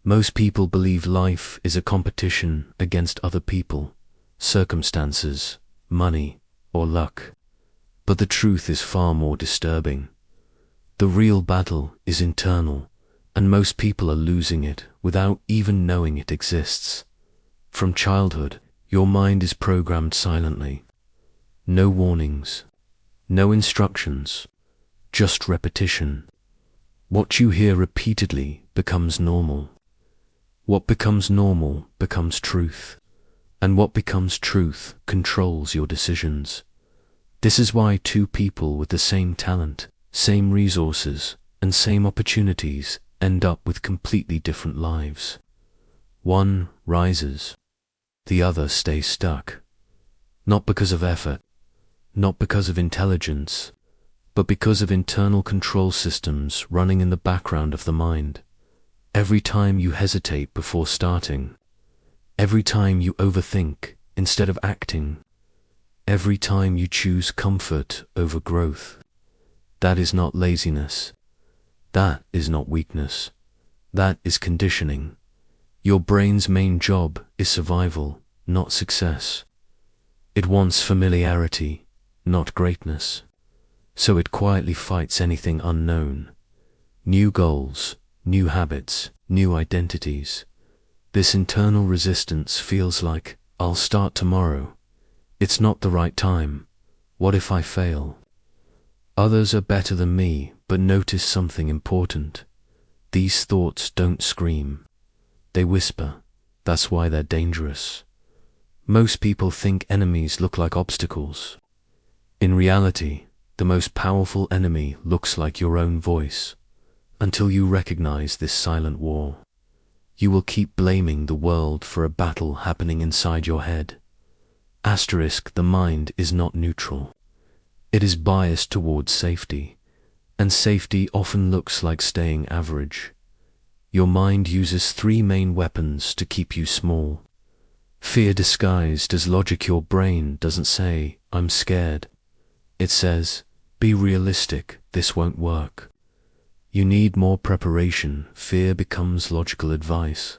Most people believe life is a competition against other people, circumstances, money, or luck. But the truth is far more disturbing. The real battle is internal, and most people are losing it without even knowing it exists. From childhood, your mind is programmed silently. No warnings, no instructions, just repetition. What you hear repeatedly becomes normal. What becomes normal becomes truth, and what becomes truth controls your decisions. This is why two people with the same talent, same resources, and same opportunities end up with completely different lives. One rises, the other stays stuck. Not because of effort, not because of intelligence, but because of internal control systems running in the background of the mind. Every time you hesitate before starting, every time you overthink instead of acting, every time you choose comfort over growth, that is not laziness. That is not weakness. That is conditioning. Your brain's main job is survival, not success. It wants familiarity, not greatness. So it quietly fights anything unknown. New goals, new habits, new identities. This internal resistance feels like, I'll start tomorrow. It's not the right time. What if I fail? Others are better than me, but notice something important. These thoughts don't scream. They whisper. That's why they're dangerous. Most people think enemies look like obstacles. In reality, the most powerful enemy looks like your own voice. Until you recognize this silent war, you will keep blaming the world for a battle happening inside your head. The mind is not neutral. It is biased towards safety, and safety often looks like staying average. Your mind uses three main weapons to keep you small. Fear disguised as logic. Your brain doesn't say, I'm scared. It says, be realistic, this won't work. You need more preparation. Fear becomes logical advice.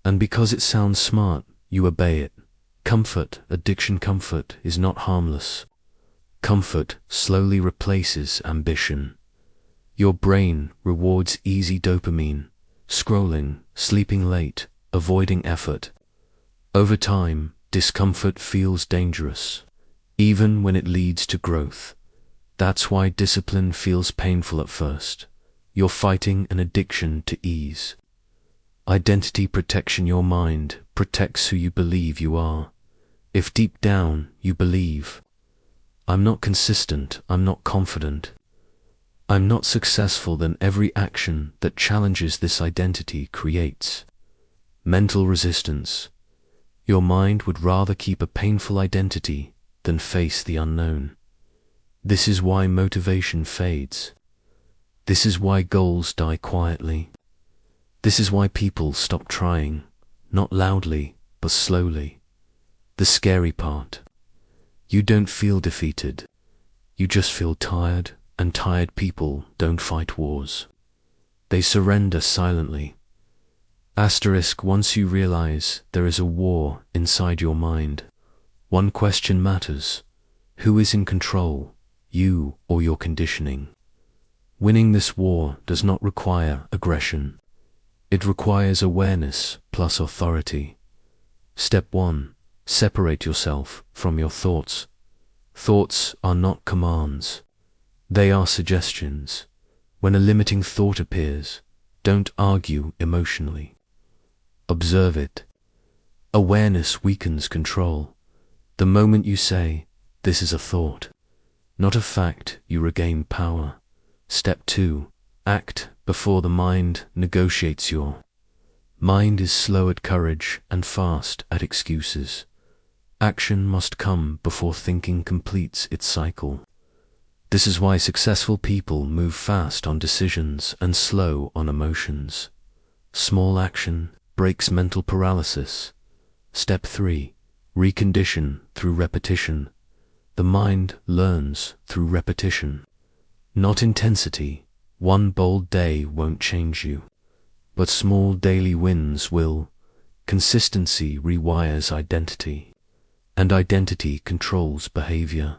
And because it sounds smart, you obey it. Comfort is not harmless. Comfort slowly replaces ambition. Your brain rewards easy dopamine, scrolling, sleeping late, avoiding effort. Over time, discomfort feels dangerous, even when it leads to growth. That's why discipline feels painful at first. You're fighting an addiction to ease. Identity protection. Your mind protects who you believe you are. If deep down you believe, I'm not consistent, I'm not confident, I'm not successful, then every action that challenges this identity creates mental resistance. Your mind would rather keep a painful identity than face the unknown. This is why motivation fades. This is why goals die quietly. This is why people stop trying, not loudly, but slowly. The scary part, you don't feel defeated. You just feel tired, and tired people don't fight wars. They surrender silently. Once you realize there is a war inside your mind, one question matters. Who is in control, you or your conditioning? Winning this war does not require aggression. It requires awareness plus authority. Step 1. Separate yourself from your thoughts. Thoughts are not commands. They are suggestions. When a limiting thought appears, don't argue emotionally. Observe it. Awareness weakens control. The moment you say, this is a thought, not a fact, you regain power. Step 2. Act before the mind negotiates. Your mind is slow at courage and fast at excuses. Action must come before thinking completes its cycle. This is why successful people move fast on decisions and slow on emotions. Small action breaks mental paralysis. Step 3. Recondition through repetition. The mind learns through repetition, not intensity. One bold day won't change you, but small daily wins will. Consistency rewires identity, and identity controls behavior.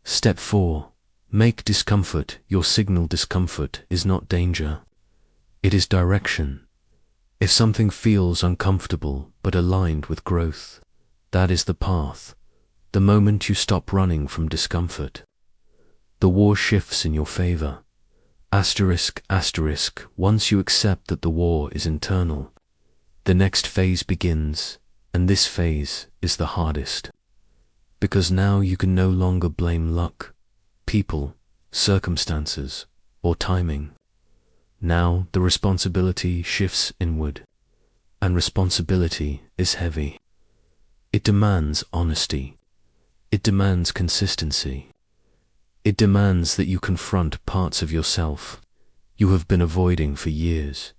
Step 4. Make discomfort your signal. Discomfort is not danger. It is direction. If something feels uncomfortable but aligned with growth, that is the path. The moment you stop running from discomfort, the war shifts in your favor. Asterisk, asterisk, once you accept that the war is internal, the next phase begins, and this phase is the hardest. Because now you can no longer blame luck, people, circumstances, or timing. Now the responsibility shifts inward, and responsibility is heavy. It demands honesty. It demands consistency. It demands that you confront parts of yourself you have been avoiding for years.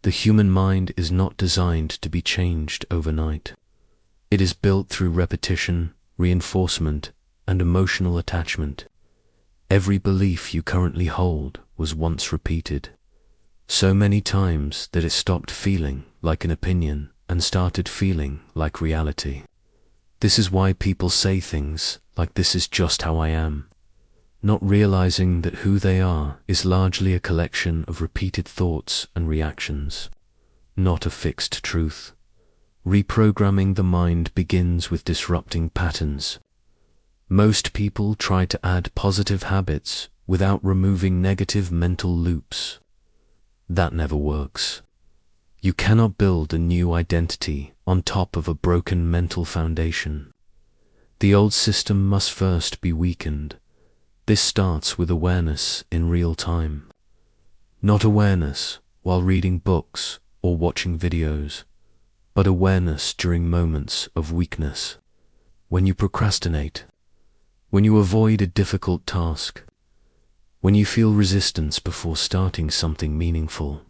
The human mind is not designed to be changed overnight. It is built through repetition, reinforcement, and emotional attachment. Every belief you currently hold was once repeated, so many times that it stopped feeling like an opinion and started feeling like reality. This is why people say things like "this is just how I am," not realizing that who they are is largely a collection of repeated thoughts and reactions, not a fixed truth. Reprogramming the mind begins with disrupting patterns. Most people try to add positive habits without removing negative mental loops. That never works. You cannot build a new identity on top of a broken mental foundation. The old system must first be weakened. This starts with awareness in real time. Not awareness while reading books or watching videos, but awareness during moments of weakness. When you procrastinate, when you avoid a difficult task, when you feel resistance before starting something meaningful.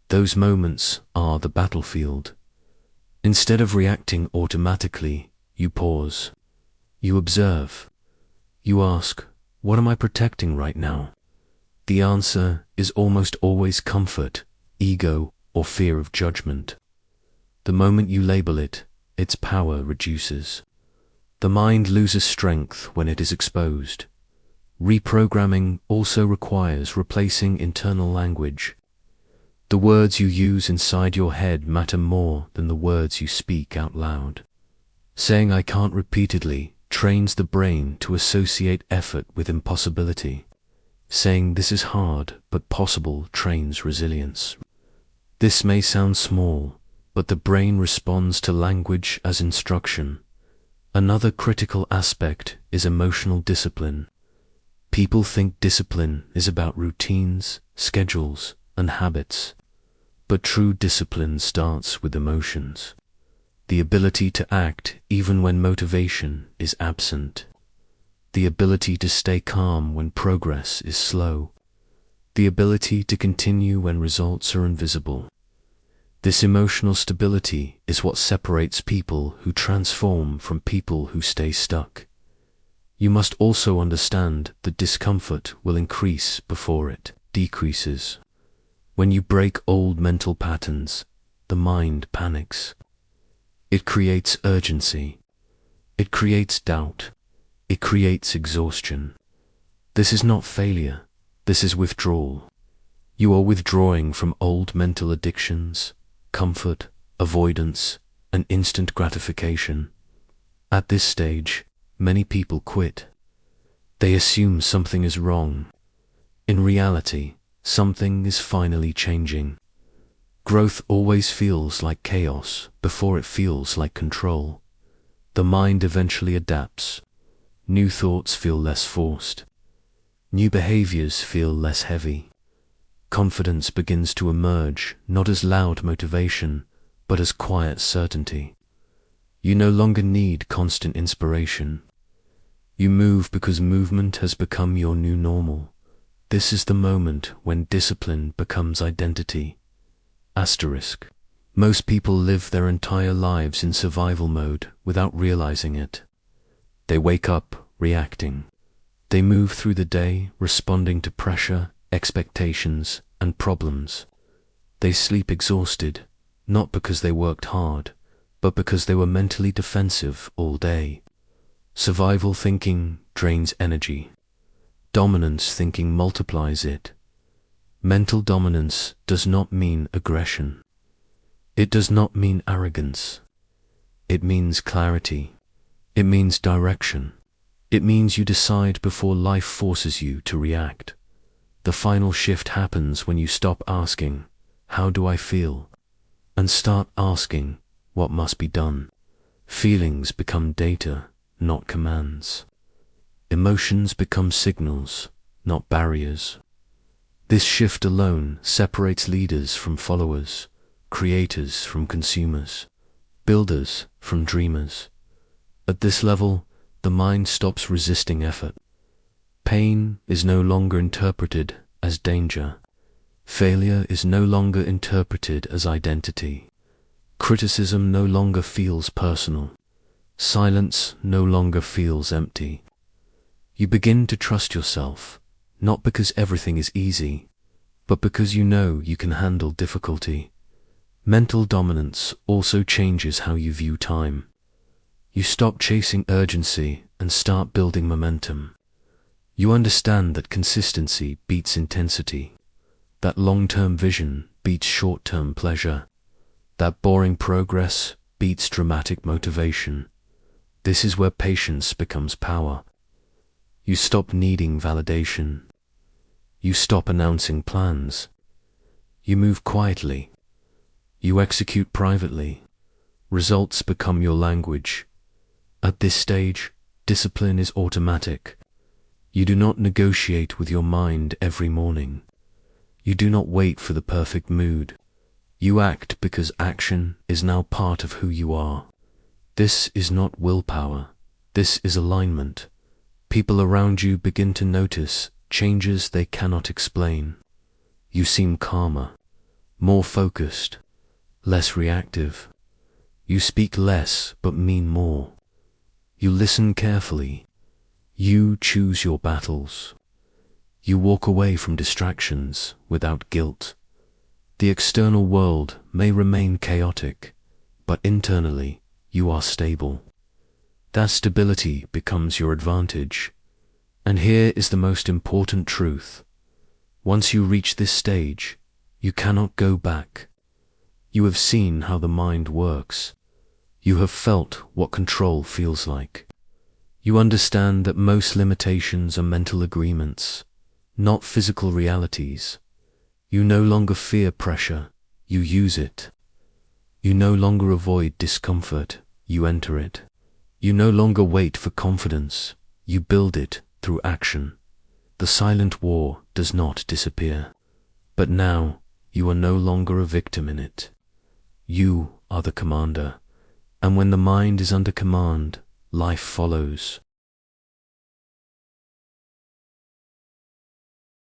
Those moments are the battlefield. Instead of reacting automatically, you pause. You observe. You ask, what am I protecting right now? The answer is almost always comfort, ego, or fear of judgment. The moment you label it, its power reduces. The mind loses strength when it is exposed. Reprogramming also requires replacing internal language. The words you use inside your head matter more than the words you speak out loud. Saying "I can't" repeatedly trains the brain to associate effort with impossibility. Saying "this is hard but possible" trains resilience. This may sound small, but the brain responds to language as instruction. Another critical aspect is emotional discipline. People think discipline is about routines, schedules, and habits. But true discipline starts with emotions. The ability to act even when motivation is absent. The ability to stay calm when progress is slow. The ability to continue when results are invisible. This emotional stability is what separates people who transform from people who stay stuck. You must also understand that discomfort will increase before it decreases. When you break old mental patterns, the mind panics. It creates urgency. It creates doubt. It creates exhaustion. This is not failure. This is withdrawal. You are withdrawing from old mental addictions, comfort, avoidance, and instant gratification. At this stage, many people quit. They assume something is wrong. In reality, something is finally changing. Growth always feels like chaos before it feels like control. The mind eventually adapts. New thoughts feel less forced. New behaviors feel less heavy. Confidence begins to emerge not as loud motivation, but as quiet certainty. You no longer need constant inspiration. You move because movement has become your new normal. This is the moment when discipline becomes identity. Asterisk. Most people live their entire lives in survival mode without realizing it. They wake up reacting. They move through the day responding to pressure, expectations, and problems. They sleep exhausted, not because they worked hard, but because they were mentally defensive all day. Survival thinking drains energy. Dominance thinking multiplies it. Mental dominance does not mean aggression. It does not mean arrogance. It means clarity. It means direction. It means you decide before life forces you to react. The final shift happens when you stop asking, "How do I feel?" and start asking, "What must be done?" Feelings become data, not commands. Emotions become signals, not barriers. This shift alone separates leaders from followers, creators from consumers, builders from dreamers. At this level, the mind stops resisting effort. Pain is no longer interpreted as danger. Failure is no longer interpreted as identity. Criticism no longer feels personal. Silence no longer feels empty. You begin to trust yourself, not because everything is easy, but because you know you can handle difficulty. Mental dominance also changes how you view time. You stop chasing urgency and start building momentum. You understand that consistency beats intensity, that long-term vision beats short-term pleasure, that boring progress beats dramatic motivation. This is where patience becomes power. You stop needing validation. You stop announcing plans. You move quietly. You execute privately. Results become your language. At this stage, discipline is automatic. You do not negotiate with your mind every morning. You do not wait for the perfect mood. You act because action is now part of who you are. This is not willpower. This is alignment. People around you begin to notice changes they cannot explain. You seem calmer, more focused, less reactive. You speak less but mean more. You listen carefully. You choose your battles. You walk away from distractions without guilt. The external world may remain chaotic, but internally you are stable. That stability becomes your advantage. And here is the most important truth. Once you reach this stage, you cannot go back. You have seen how the mind works. You have felt what control feels like. You understand that most limitations are mental agreements, not physical realities. You no longer fear pressure, you use it. You no longer avoid discomfort, you enter it. You no longer wait for confidence, you build it through action. The silent war does not disappear. But now, you are no longer a victim in it. You are the commander. And when the mind is under command, life follows.